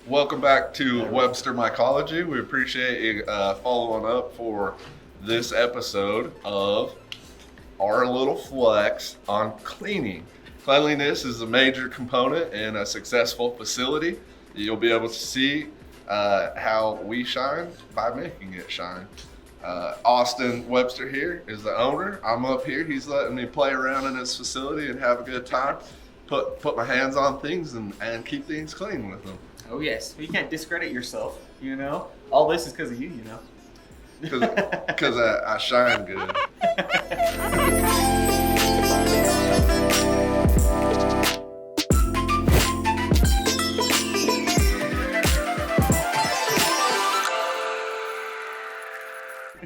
Welcome back to Webster Mycology. We appreciate you following up for this episode of our little flex on cleaning. Cleanliness is a major component in a successful facility. You'll be able to see how we shine by making it shine. Austin Webster here is the owner. I'm up here. He's letting me play around in his facility and have a good time. Put my hands on things and keep things clean with them. Oh yes, you can't discredit yourself, you know? All this is because of you, you know? Because I shine good.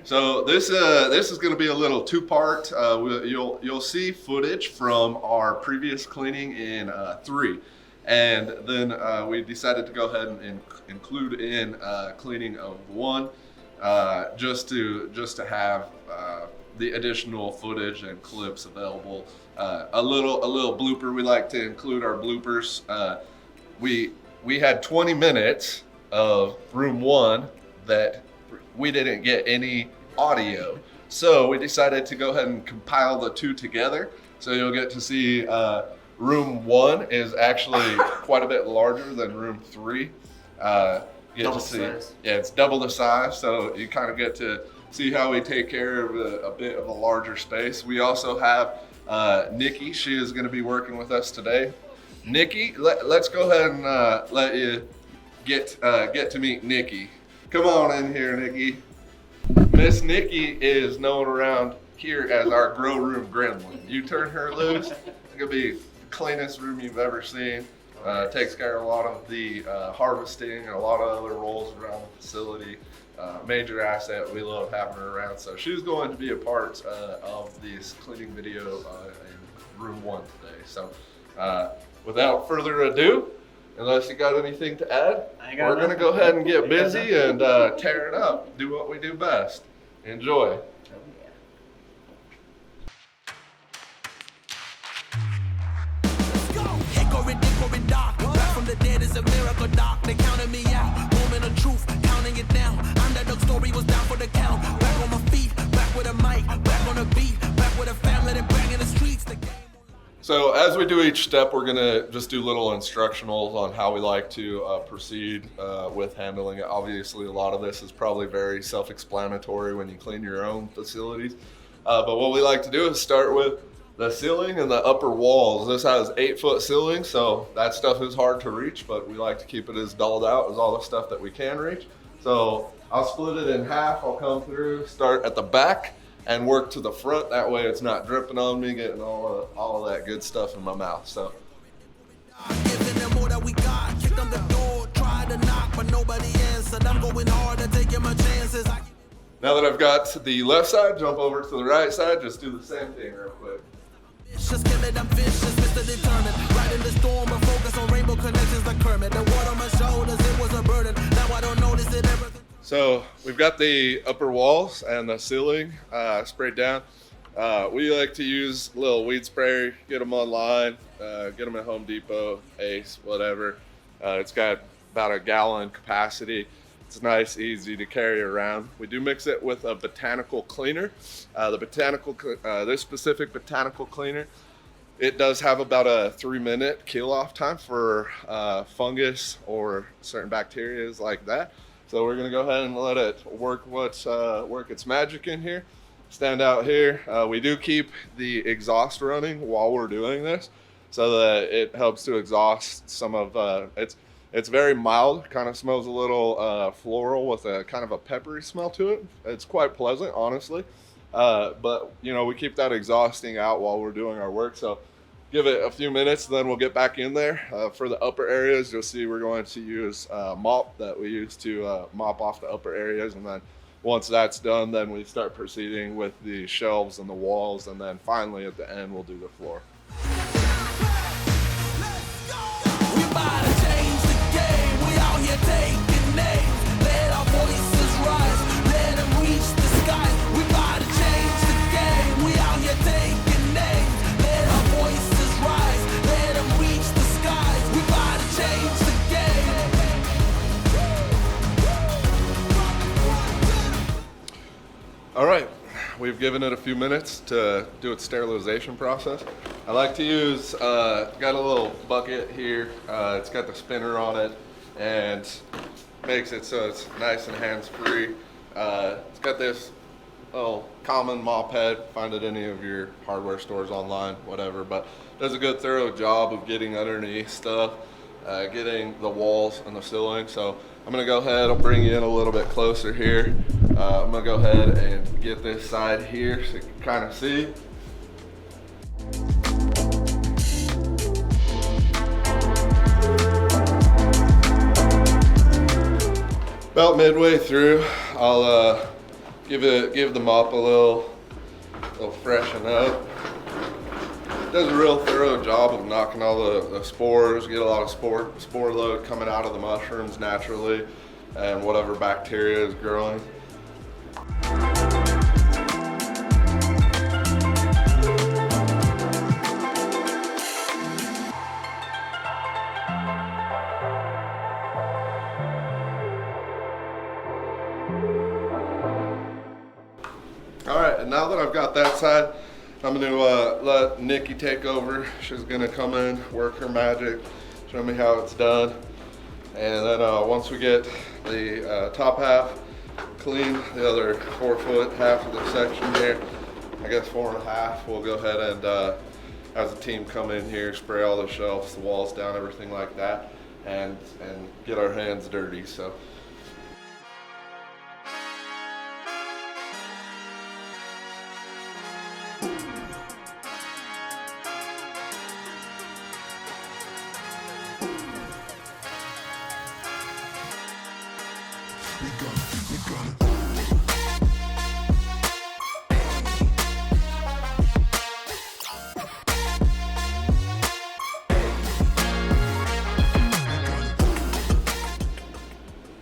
So this is going to be a little two-part. You'll see footage from our previous cleaning in 3. And then we decided to go ahead and include in cleaning of 1, just to have the additional footage and clips available. A little blooper. We like to include our bloopers. We had 20 minutes of room 1 that we didn't get any audio, so we decided to go ahead and compile the 2 together. So you'll get to see. Room 1 is actually quite a bit larger than room 3. Double the size. Yeah, it's double the size, so you kind of get to see how we take care of a bit of a larger space. We also have Nikki. She is going to be working with us today. Nikki, let's go ahead and let you get to meet Nikki. Come on in here, Nikki. Miss Nikki is known around here as our grow room gremlin. You turn her loose, it's going to be cleanest room you've ever seen. Takes care of a lot of the harvesting and a lot of other roles around the facility. Major asset. We love having her around. So she's going to be a part of this cleaning video in room 1 today. So without further ado, unless you got anything to add, we're going to go ahead and get busy and tear it up. Do what we do best. Enjoy. The dead is a miracle, doc. They counted me out. Moment of truth, counting it down. Underdog story was down for the count. Back on my feet, back with a mic, back on the beat, back with a family that bang in the streets. The game. So as we do each step, we're gonna just do little instructionals on how we like to proceed with handling it. Obviously, a lot of this is probably very self-explanatory when you clean your own facilities. But what we like to do is start with the ceiling and the upper walls. This has 8-foot ceiling, so that stuff is hard to reach, but we like to keep it as dulled out as all the stuff that we can reach. So I'll split it in half. I'll come through, start at the back, and work to the front. That way it's not dripping on me, getting all of that good stuff in my mouth. So. Now that I've got the left side, jump over to the right side, just do the same thing real quick. Just kill it, I'm vicious, Mr. Determined. Right in the storm, but focus on rainbow connections like Kermit. The water on my shoulders, it was a burden. Now I don't notice it ever. So we've got the upper walls and the ceiling sprayed down. We like to use a little weed sprayer, get them online, get them at Home Depot, Ace, whatever. It's got about a gallon capacity. It's nice, easy to carry around. We do mix it with a botanical cleaner. This specific botanical cleaner, it does have about a 3-minute kill off time for fungus or certain bacteria like that. So we're gonna go ahead and let it work its magic in here. Stand out here. We do keep the exhaust running while we're doing this so that it helps to exhaust some of it's very mild, kind of smells a little floral with a kind of a peppery smell to it. It's quite pleasant, honestly. But you know, we keep that exhausting out while we're doing our work. So give it a few minutes, then we'll get back in there. For the upper areas, you'll see we're going to use mop that we use to mop off the upper areas, and then once that's done, then we start proceeding with the shelves and the walls, and then finally at the end we'll do the floor. We about to change the game. We out here taking names. Let our voices rise. Let them reach the skies. We about to change the game. We out here taking names. Let our voices rise. Let them reach the skies. We about to change the game. All right, we've given it a few minutes to do its sterilization process. I like to use, got a little bucket here. It's got the spinner on it and makes it so it's nice and hands-free. It's got this little common mop head. Find it in any of your hardware stores online, whatever, but does a good thorough job of getting underneath stuff, getting the walls and the ceiling. So I'm gonna go ahead, I'll bring you in a little bit closer here. I'm gonna go ahead and get this side here so you can kind of see. About midway through, I'll give the mop a little freshen up. Does a real thorough job of knocking all the spores. Get a lot of spore load coming out of the mushrooms naturally, and whatever bacteria is growing. All right, and now that I've got that side, I'm going to let Nikki take over. She's going to come in, work her magic, show me how it's done. And then once we get the top half clean, the other 4 foot half of the section here, I guess 4.5, we'll go ahead and as a team come in here, spray all the shelves, the walls down, everything like that, and get our hands dirty. So.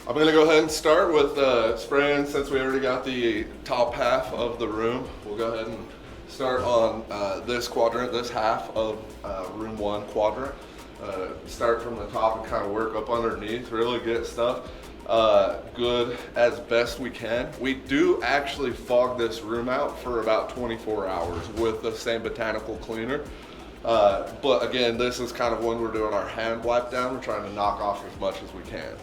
I'm gonna go ahead and start with spraying. Since we already got the top half of the room, we'll go ahead and start on this quadrant, this half of room 1 quadrant. Start from the top and kind of work up underneath, really get stuff good as best we can. We do actually fog this room out for about 24 hours with the same botanical cleaner. But again, this is kind of when we're doing our hand wipe down. We're trying to knock off as much as we can.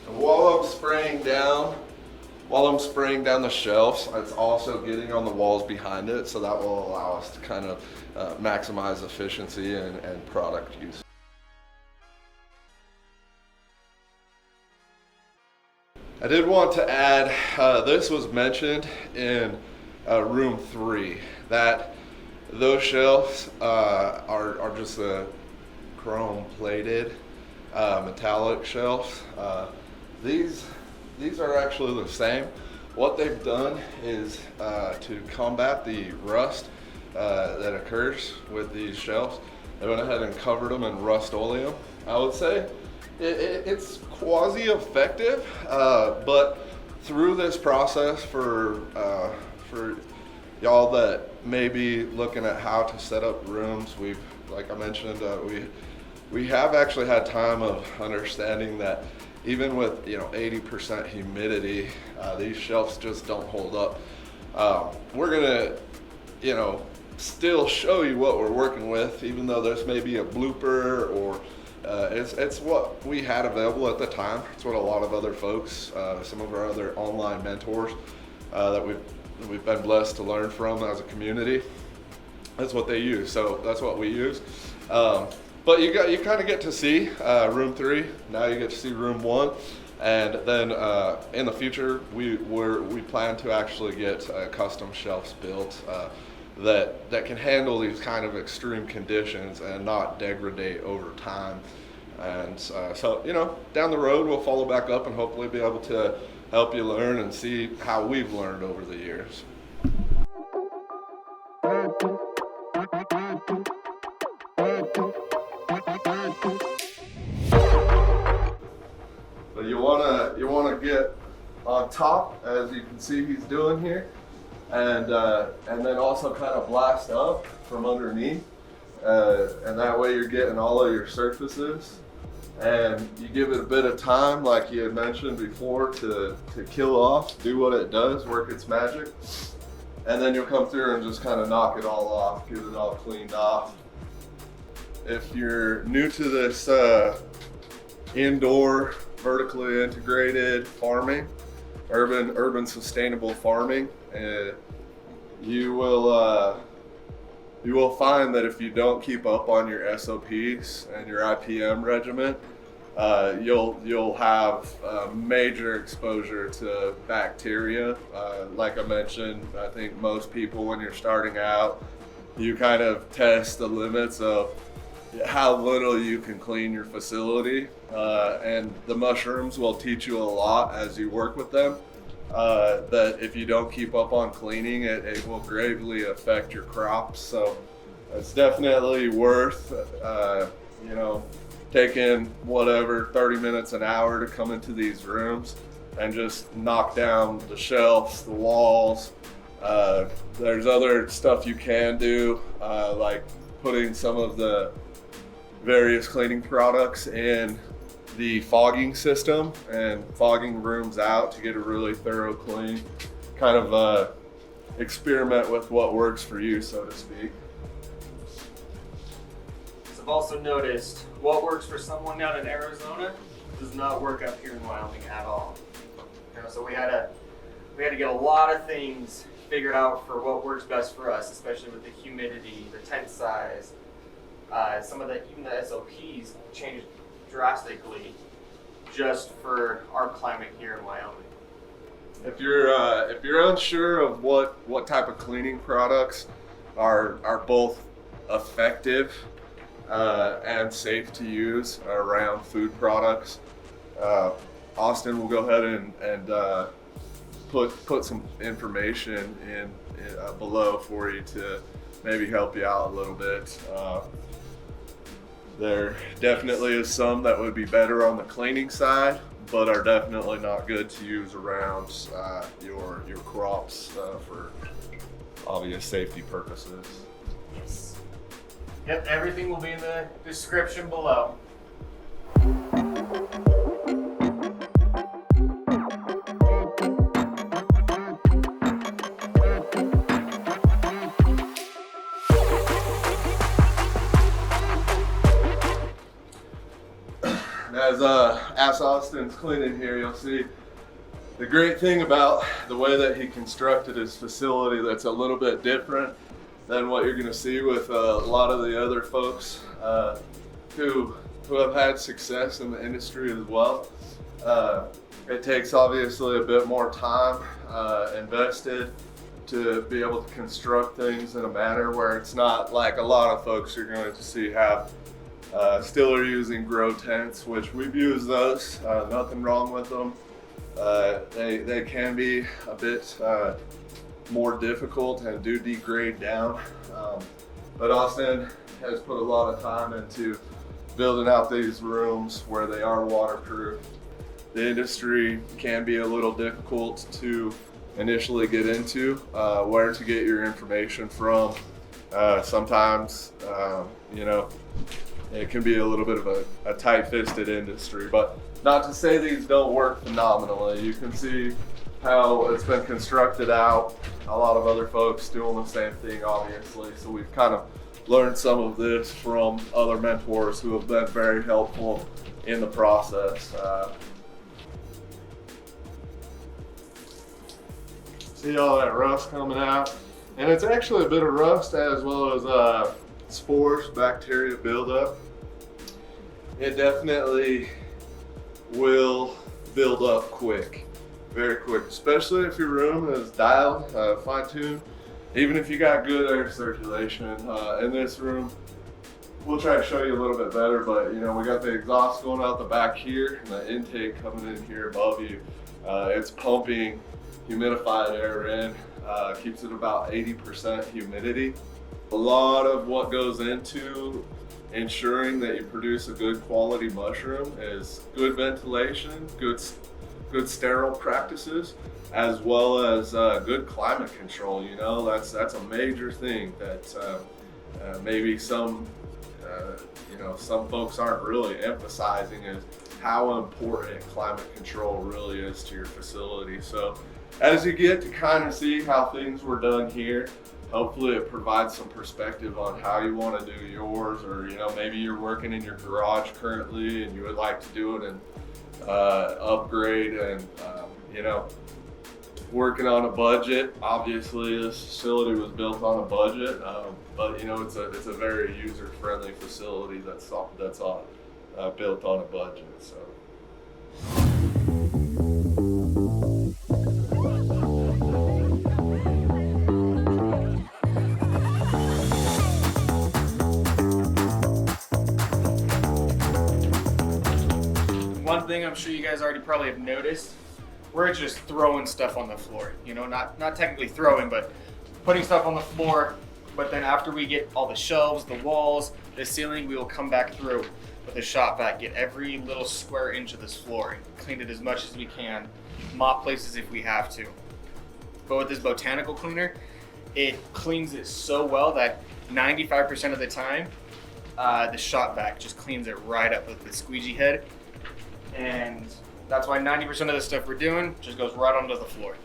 And while I'm spraying down the shelves, it's also getting on the walls behind it, so that will allow us to kind of maximize efficiency and product use. I did want to add, this was mentioned in room 3, that those shelves are just a chrome plated metallic shelves. These are actually the same. What they've done is to combat the rust that occurs with these shelves, they went ahead and covered them in Rust-Oleum. I would say it's quasi-effective, but through this process for y'all that may be looking at how to set up rooms, like I mentioned, we have actually had time of understanding that even with 80% humidity, these shelves just don't hold up. We're gonna still show you what we're working with, even though this may be a blooper or it's what we had available at the time. It's what a lot of other folks, some of our other online mentors that we've been blessed to learn from as a community, that's what they use. So that's what we use. But you kind of get to see room 3. Now you get to see room 1, and then in the future we plan to actually get custom shelves built that can handle these kind of extreme conditions and not degrade over time. And so, you know, down the road, we'll follow back up and hopefully be able to help you learn and see how we've learned over the years. But you wanna get on top, as you can see he's doing here, and then also kind of blast up from underneath, and that way you're getting all of your surfaces, and you give it a bit of time, like you had mentioned before, to kill off, do what it does, work its magic, and then you'll come through and just kind of knock it all off, get it all cleaned off. If you're new to this indoor vertically integrated farming, urban sustainable farming, you will find that if you don't keep up on your SOPs and your IPM regimen, you'll have major exposure to bacteria. Like I mentioned, I think most people, when you're starting out, you kind of test the limits of how little you can clean your facility, and the mushrooms will teach you a lot as you work with them, that if you don't keep up on cleaning, it will greatly affect your crops. So it's definitely worth you know, taking whatever 30 minutes an hour to come into these rooms and just knock down the shelves, the walls. There's other stuff you can do, like putting some of the various cleaning products in the fogging system and fogging rooms out to get a really thorough clean. Kind of experiment with what works for you, so to speak. So I've also noticed what works for someone down in Arizona does not work up here in Wyoming at all. You know, so we had to get a lot of things figured out for what works best for us, especially with the humidity, the tent size. Even the SOPs changed drastically just for our climate here in Wyoming. If you're unsure of what type of cleaning products are both effective and safe to use around food products, Austin will go ahead and put some information in below for you to maybe help you out a little bit. There definitely is some that would be better on the cleaning side, but are definitely not good to use around your crops for obvious safety purposes. Yes. Yep, everything will be in the description below. As Austin's cleaning here, you'll see the great thing about the way that he constructed his facility that's a little bit different than what you're going to see with a lot of the other folks who have had success in the industry as well. It takes obviously a bit more time invested to be able to construct things in a manner where it's not like a lot of folks you're going to see have still are using grow tents, which we've used those, nothing wrong with them. They can be a bit more difficult and do degrade down, but Austin has put a lot of time into building out these rooms where they are waterproof. The industry can be a little difficult to initially get into, where to get your information from. Sometimes, you know, it can be a little bit of a tight-fisted industry, but not to say these don't work phenomenally. You can see how it's been constructed out. A lot of other folks doing the same thing, obviously. So we've kind of learned some of this from other mentors who have been very helpful in the process. See all that rust coming out? And it's actually a bit of rust as well as spores, bacteria buildup. It definitely will build up quick, very quick, especially if your room is dialed, fine-tuned even if you got good air circulation in this room, we'll try to show you a little bit better, but you know, we got the exhaust going out the back here and the intake coming in here above you. It's pumping humidified air in, keeps it about 80% humidity. A lot of what goes into ensuring that you produce a good quality mushroom is good ventilation, good sterile practices, as well as good climate control. You know, that's a major thing that maybe some folks aren't really emphasizing, is how important climate control really is to your facility. So as you get to kind of see how things were done here, hopefully it provides some perspective on how you want to do yours, or you know, maybe you're working in your garage currently and you would like to do it and upgrade and you know, working on a budget. Obviously this facility was built on a budget, but you know, it's a very user-friendly facility that's built on a budget. So. One thing I'm sure you guys already probably have noticed, we're just throwing stuff on the floor. You know, not technically throwing, but putting stuff on the floor. But then after we get all the shelves, the walls, the ceiling, we will come back through with a shop vac, get every little square inch of this floor, and clean it as much as we can, mop places if we have to. But with this botanical cleaner, it cleans it so well that 95% of the time, the shop vac just cleans it right up with the squeegee head. And that's why 90% of the stuff we're doing just goes right onto the floor.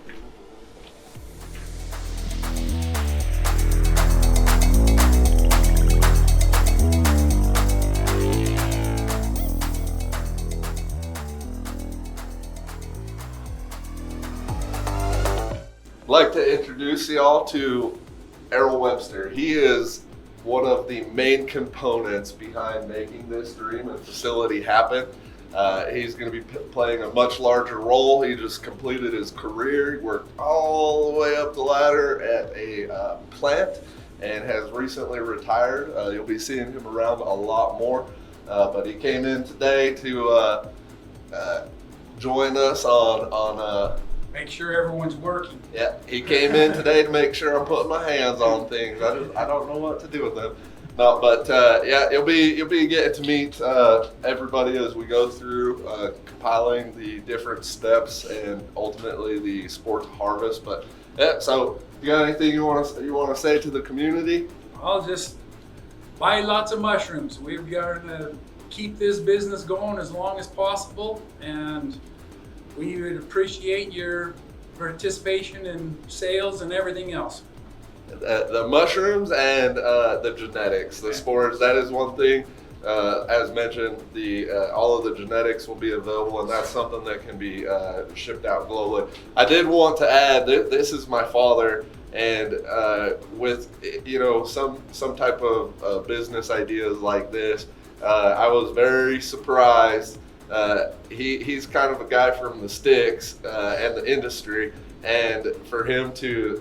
I'd like to introduce y'all to Errol Webster. He is one of the main components behind making this dream and facility happen. He's going to be playing a much larger role. He just completed his career. He worked all the way up the ladder at a plant and has recently retired. You'll be seeing him around a lot more, but he came in today to join us on make sure everyone's working. Yeah, he came in today to make sure I'm putting my hands on things. I don't know what to do with them. No, but yeah, you'll be getting to meet everybody as we go through compiling the different steps and ultimately the sport harvest. But yeah, so you got anything you want to say to the community? I'll just buy lots of mushrooms. We've got to keep this business going as long as possible, and we would appreciate your participation in sales and everything else. The mushrooms and the genetics, the spores, that is one thing. As mentioned, all of the genetics will be available, and that's something that can be shipped out globally. I did want to add that this is my father, and with some type of business ideas like this, I was very surprised. He's kind of a guy from the sticks and the industry, and for him to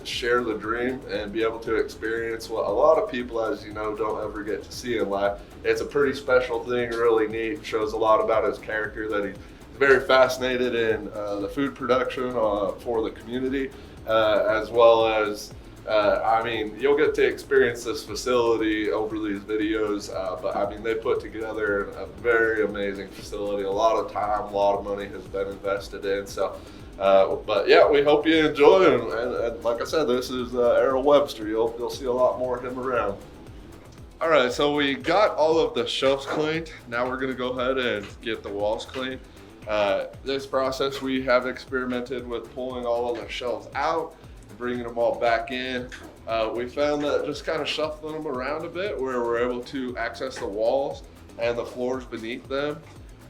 share the dream and be able to experience what a lot of people, as you know, don't ever get to see in life, it's a pretty special thing, really neat. Shows a lot about his character, that he's very fascinated in the food production for the community, as well as I mean, you'll get to experience this facility over these videos, but I mean, they put together a very amazing facility. A lot of time, a lot of money has been invested in. So, but yeah, we hope you enjoy it. And like I said, this is Errol Webster. You'll see a lot more of him around. All right, so we got all of the shelves cleaned. Now we're gonna go ahead and get the walls cleaned. This process, we have experimented with pulling all of the shelves out, bringing them all back in. We found that just kind of shuffling them around a bit, where we're able to access the walls and the floors beneath them,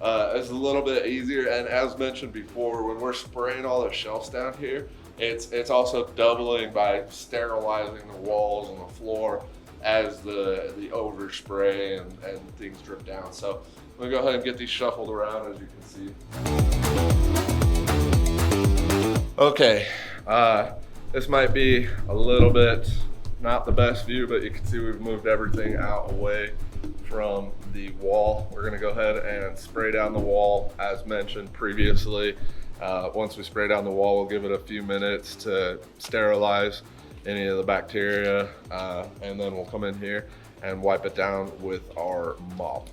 is a little bit easier. And as mentioned before, when we're spraying all the shelves down here, it's also doubling by sterilizing the walls and the floor as the overspray and things drip down. So I'm gonna go ahead and get these shuffled around, as you can see. Okay. This might be a little bit not the best view, but you can see we've moved everything out away from the wall. We're gonna go ahead and spray down the wall as mentioned previously. Once we spray down the wall, we'll give it a few minutes to sterilize any of the bacteria, and then we'll come in here and wipe it down with our mop.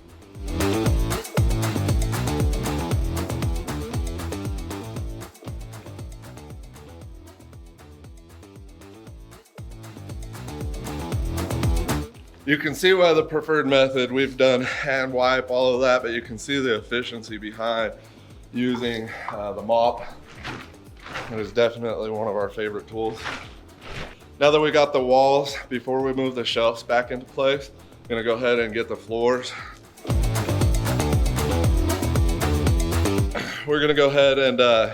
You can see why the preferred method, we've done hand wipe, all of that, but you can see the efficiency behind using the mop. It is definitely one of our favorite tools. Now that we got the walls, before we move the shelves back into place, I'm gonna go ahead and get the floors. We're gonna go ahead and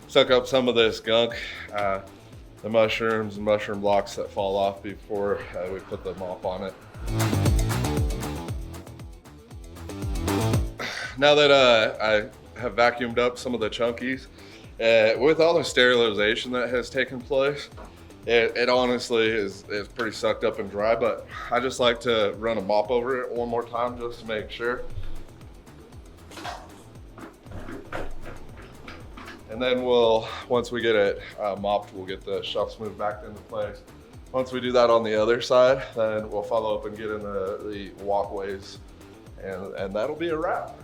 suck up some of this gunk, the mushrooms and mushroom blocks that fall off before we put the mop on it. Now that I have vacuumed up some of the chunkies, with all the sterilization that has taken place, it honestly is pretty sucked up and dry, but I just like to run a mop over it one more time just to make sure. And then once we get it mopped, we'll get the shelves moved back into place. Once we do that on the other side, then we'll follow up and get in the walkways, and that'll be a wrap.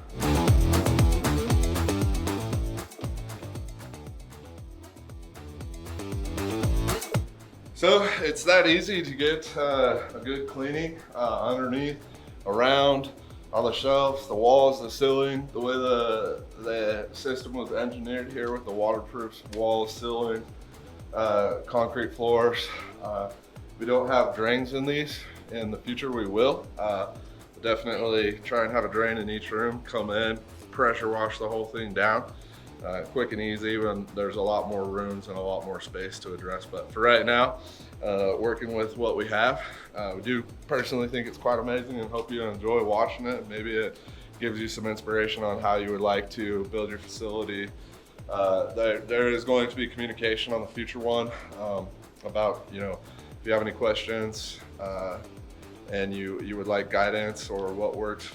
So it's that easy to get a good cleaning underneath, around, on the shelves, the walls, the ceiling, the way the system was engineered here with the waterproof walls, ceiling, concrete floors. We don't have drains in these. In the future we will. Definitely try and have a drain in each room, come in, pressure wash the whole thing down. Quick and easy when there's a lot more rooms and a lot more space to address. But for right now, working with what we have, we do personally think it's quite amazing and hope you enjoy watching it. Maybe it gives you some inspiration on how you would like to build your facility. There is going to be communication on the future one about, if you have any questions and you would like guidance or what works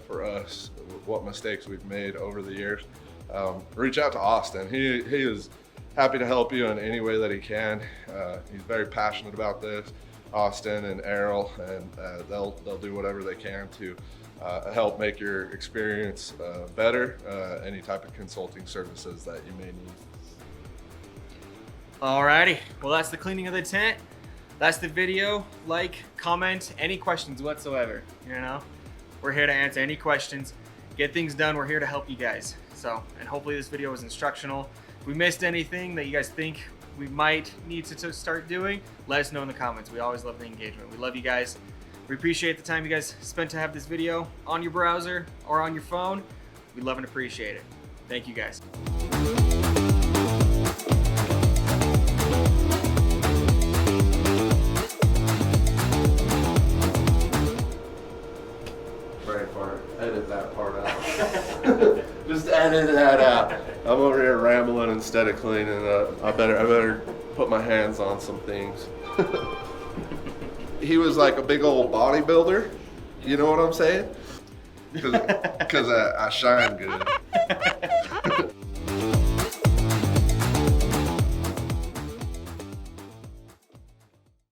for us, what mistakes we've made over the years. Reach out to Austin. He is happy to help you in any way that he can. He's very passionate about this. Austin and Errol, and they'll do whatever they can to help make your experience better. Any type of consulting services that you may need. Alrighty, well that's the cleaning of the tent. That's the video. Like, comment, any questions whatsoever. We're here to answer any questions, get things done. We're here to help you guys. So, and hopefully this video was instructional. If we missed anything that you guys think we might need to start doing, let us know in the comments. We always love the engagement. We love you guys. We appreciate the time you guys spent to have this video on your browser or on your phone. We love and appreciate it. Thank you guys. Edit that part out. Just edit that out. I'm over here rambling instead of cleaning up. I better put my hands on some things. He was like a big old bodybuilder. You know what I'm saying? Because I shine good.